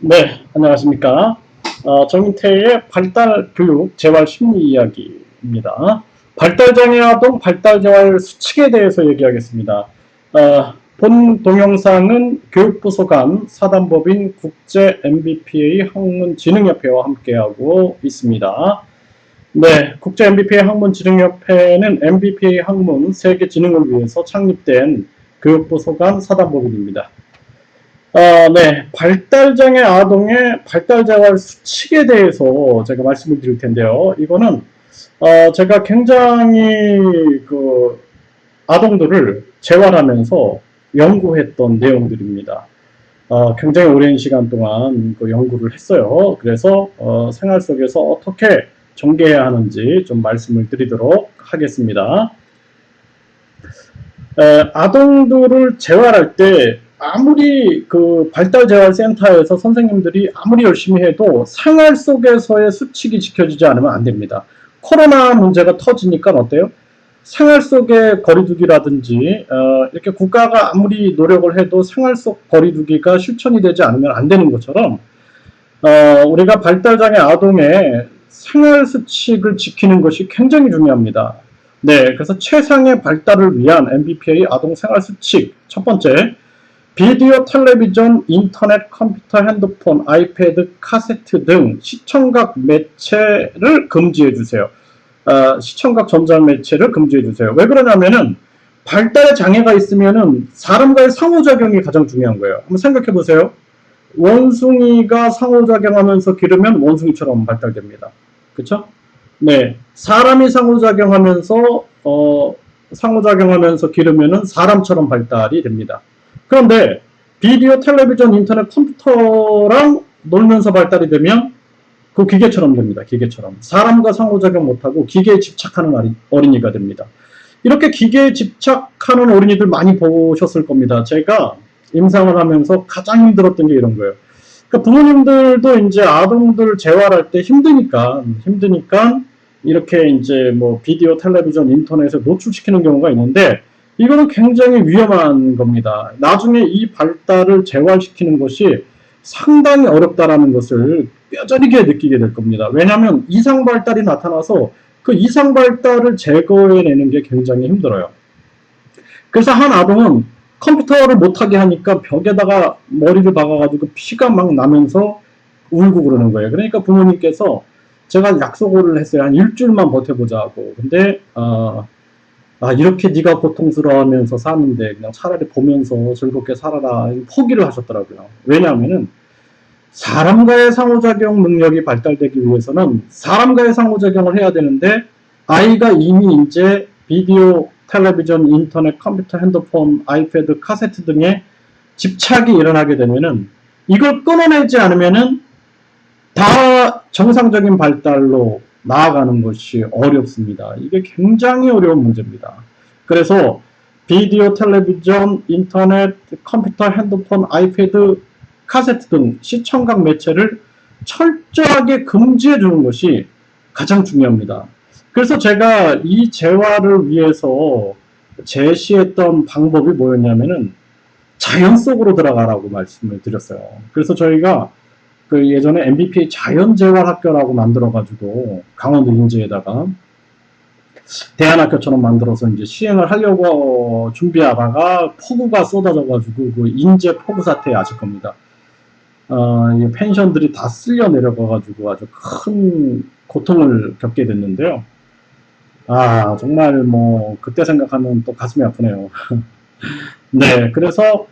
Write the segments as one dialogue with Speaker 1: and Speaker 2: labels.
Speaker 1: 네, 안녕하십니까. 정인태의 발달 교육 재활 심리 이야기입니다. 발달장애 아동 발달 재활 수칙에 대해서 얘기하겠습니다. 본 동영상은 교육부 소관 사단법인 국제 MBPA 학문진흥협회와 함께하고 있습니다. 네, 국제 MBPA 학문진흥협회는 MBPA 학문 세계 진흥을 위해서 창립된 교육부 소관 사단법인입니다. 네. 발달장애 아동의 발달재활 수칙에 대해서 제가 말씀을 드릴 텐데요. 이거는, 제가 굉장히 아동들을 재활하면서 연구했던 내용들입니다. 굉장히 오랜 시간 동안 그 연구를 했어요. 그래서, 생활 속에서 어떻게 전개해야 하는지 좀 말씀을 드리도록 하겠습니다. 아동들을 재활할 때 아무리 그 발달재활센터에서 선생님들이 아무리 열심히 해도 생활 속에서의 수칙이 지켜지지 않으면 안 됩니다. 코로나 문제가 터지니까 어때요? 생활 속의 거리두기라든지 이렇게 국가가 아무리 노력을 해도 생활 속 거리두기가 실천이 되지 않으면 안 되는 것처럼 우리가 발달장애 아동의 생활 수칙을 지키는 것이 굉장히 중요합니다. 네, 그래서 최상의 발달을 위한 MBPA 아동 생활 수칙 첫 번째, 비디오, 텔레비전, 인터넷, 컴퓨터, 핸드폰, 아이패드, 카세트 등 시청각 매체를 금지해 주세요. 시청각 전자매 매체를 금지해 주세요. 왜 그러냐면은 발달에 장애가 있으면은 사람과의 상호작용이 가장 중요한 거예요. 한번 생각해 보세요. 원숭이가 상호작용하면서 기르면 원숭이처럼 발달됩니다. 그쵸? 네. 사람이 상호작용하면서 기르면은 사람처럼 발달이 됩니다. 그런데 비디오, 텔레비전, 인터넷, 컴퓨터랑 놀면서 발달이 되면 그 기계처럼 됩니다. 기계처럼. 사람과 상호작용 못하고 기계에 집착하는 어린이가 됩니다. 이렇게 기계에 집착하는 어린이들 많이 보셨을 겁니다. 제가 임상을 하면서 가장 힘들었던 게 이런 거예요. 그러니까 부모님들도 이제 아동들 재활할 때 힘드니까 이렇게 이제 뭐 비디오, 텔레비전, 인터넷에 노출시키는 경우가 있는데 이거는 굉장히 위험한 겁니다. 나중에 이 발달을 재활시키는 것이 상당히 어렵다라는 것을 뼈저리게 느끼게 될 겁니다. 왜냐하면 이상 발달이 나타나서 그 이상 발달을 제거해내는 게 굉장히 힘들어요. 그래서 한 아동은 컴퓨터를 못하게 하니까 벽에다가 머리를 박아가지고 피가 막 나면서 울고 그러는 거예요. 그러니까 부모님께서 제가 약속을 했어요. 한 일주일만 버텨보자고. 근데 이렇게 네가 고통스러워하면서 사는데 그냥 차라리 보면서 즐겁게 살아라. 포기를 하셨더라고요. 왜냐하면은 사람과의 상호작용 능력이 발달되기 위해서는 사람과의 상호작용을 해야 되는데 아이가 이미 이제 비디오, 텔레비전, 인터넷, 컴퓨터, 핸드폰, 아이패드, 카세트 등에 집착이 일어나게 되면은 이걸 끊어내지 않으면은 다 정상적인 발달로 나아가는 것이 어렵습니다. 이게 굉장히 어려운 문제입니다. 그래서 비디오, 텔레비전, 인터넷, 컴퓨터, 핸드폰, 아이패드, 카세트 등 시청각 매체를 철저하게 금지해 주는 것이 가장 중요합니다. 그래서 제가 이 재활을 위해서 제시했던 방법이 뭐였냐면은 자연 속으로 들어가라고 말씀을 드렸어요. 그래서 저희가 그 예전에 MBPA 자연재활학교라고 만들어가지고 강원도 인제에다가 대안학교처럼 만들어서 이제 시행을 하려고 준비하다가 폭우가 쏟아져가지고 그 인제 폭우 사태 아실 겁니다. 이 펜션들이 다 쓸려 내려가가지고 아주 큰 고통을 겪게 됐는데요. 정말 뭐 그때 생각하면 또 가슴이 아프네요. 네, 그래서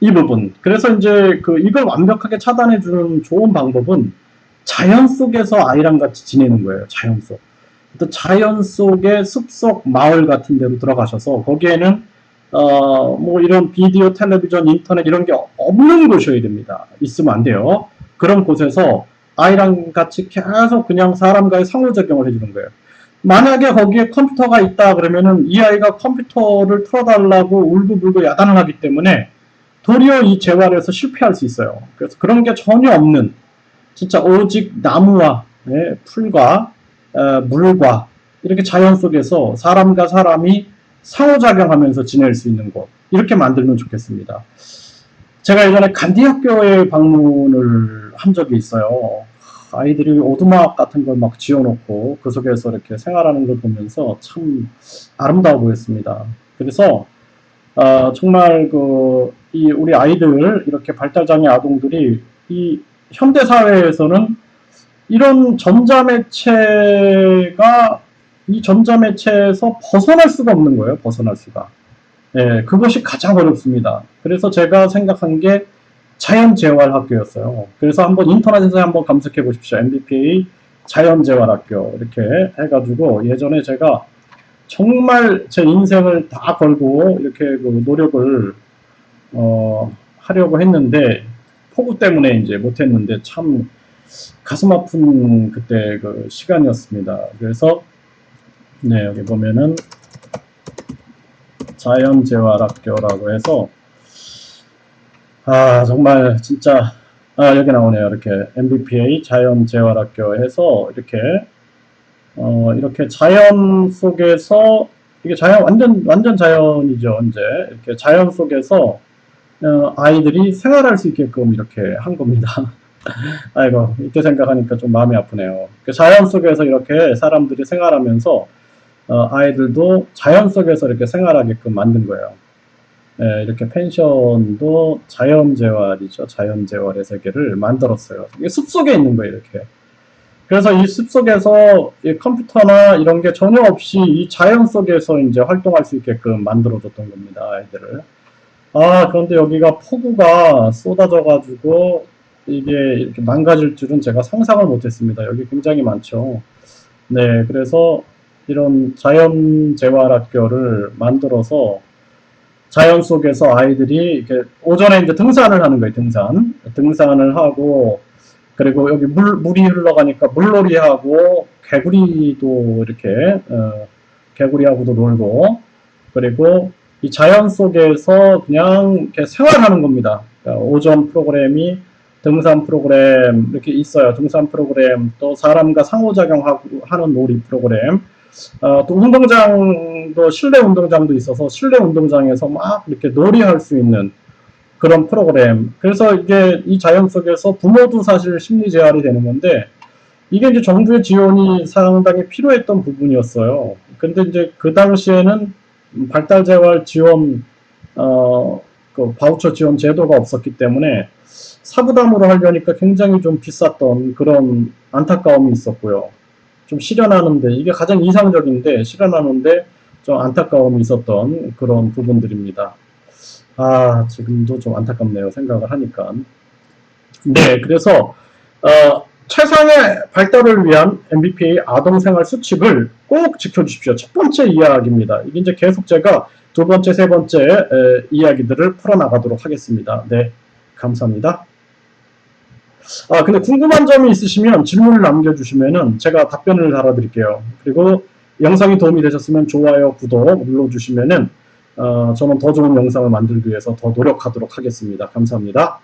Speaker 1: 이 부분. 그래서 이제 이걸 완벽하게 차단해주는 좋은 방법은 자연 속에서 아이랑 같이 지내는 거예요. 자연 속. 또 자연 속의 숲속 마을 같은 데로 들어가셔서 거기에는 뭐 이런 비디오, 텔레비전, 인터넷 이런 게 없는 곳이어야 됩니다. 있으면 안 돼요. 그런 곳에서 아이랑 같이 계속 그냥 사람과의 상호작용을 해주는 거예요. 만약에 거기에 컴퓨터가 있다 그러면은 이 아이가 컴퓨터를 틀어달라고 울고불고 야단을 하기 때문에 도리어 이 재활에서 실패할 수 있어요. 그래서 그런 게 전혀 없는 진짜 오직 나무와 풀과 물과 이렇게 자연 속에서 사람과 사람이 상호작용하면서 지낼 수 있는 곳 이렇게 만들면 좋겠습니다. 제가 예전에 간디 학교에 방문을 한 적이 있어요. 아이들이 오두막 같은 걸 막 지어놓고 그 속에서 이렇게 생활하는 걸 보면서 참 아름다워 보였습니다. 그래서 정말 이 우리 아이들 이렇게 발달장애 아동들이 이 현대 사회에서는 이런 전자매체가 이 전자매체에서 벗어날 수가 없는 거예요. 벗어날 수가. 예, 그것이 가장 어렵습니다. 그래서 제가 생각한 게 자연재활학교였어요. 그래서 한번 인터넷에서 한번 검색해 보십시오. MBPA 자연재활학교 이렇게 해가지고 예전에 제가 정말 제 인생을 다 걸고 이렇게 노력을 하려고 했는데 폭우 때문에 이제 못했는데 참 가슴 아픈 그때 그 시간이었습니다. 그래서 네, 여기 보면은 자연재활학교라고 해서 정말 진짜 여기 나오네요. 이렇게 MBPA 자연재활학교 해서 이렇게 이렇게 자연 속에서 이게 자연 완전 자연이죠. 이제 이렇게 자연 속에서 아이들이 생활할 수 있게끔 이렇게 한 겁니다. 아이고 이렇게 생각하니까 좀 마음이 아프네요. 자연 속에서 이렇게 사람들이 생활하면서 아이들도 자연 속에서 이렇게 생활하게끔 만든 거예요. 예, 이렇게 펜션도 자연재활이죠. 자연재활의 세계를 만들었어요. 이게 숲속에 있는 거예요, 이렇게. 그래서 이 숲속에서 이 컴퓨터나 이런 게 전혀 없이 이 자연 속에서 이제 활동할 수 있게끔 만들어줬던 겁니다, 아이들을. 그런데 여기가 폭우가 쏟아져가지고 이게 이렇게 망가질 줄은 제가 상상을 못했습니다. 여기 굉장히 많죠. 네, 그래서 이런 자연재활학교를 만들어서 자연 속에서 아이들이 이렇게 오전에 이제 등산을 하는 거예요. 등산을 하고 그리고 여기 물이 흘러가니까 물놀이 하고 개구리도 이렇게 개구리하고도 놀고 그리고 이 자연 속에서 그냥 이렇게 생활하는 겁니다. 그러니까 오전 프로그램이 등산 프로그램 이렇게 있어요. 등산 프로그램 또 사람과 상호작용하고 하는 놀이 프로그램 또 운동장도 실내 운동장도 있어서 실내 운동장에서 막 이렇게 놀이할 수 있는 그런 프로그램. 그래서 이게 이 자연 속에서 부모도 사실 심리 재활이 되는 건데 이게 이제 정부의 지원이 상당히 필요했던 부분이었어요. 근데 이제 그 당시에는 발달재활 지원 그 바우처 지원 제도가 없었기 때문에 사부담으로 하려니까 굉장히 좀 비쌌던 그런 안타까움이 있었고요. 좀 실현하는데 이게 가장 이상적인데 실현하는데 좀 안타까움이 있었던 그런 부분들입니다. 지금도 좀 안타깝네요. 생각을 하니까. 네, 그래서 최상의 발달을 위한 MBPA 아동생활 수칙을 꼭 지켜주십시오. 첫 번째 이야기입니다. 이게 이제 계속 제가 두 번째, 세 번째 이야기들을 풀어나가도록 하겠습니다. 네, 감사합니다. 근데 궁금한 점이 있으시면 질문을 남겨주시면은 제가 답변을 달아드릴게요. 그리고 영상이 도움이 되셨으면 좋아요, 구독 눌러주시면은 저는 더 좋은 영상을 만들기 위해서 더 노력하도록 하겠습니다. 감사합니다.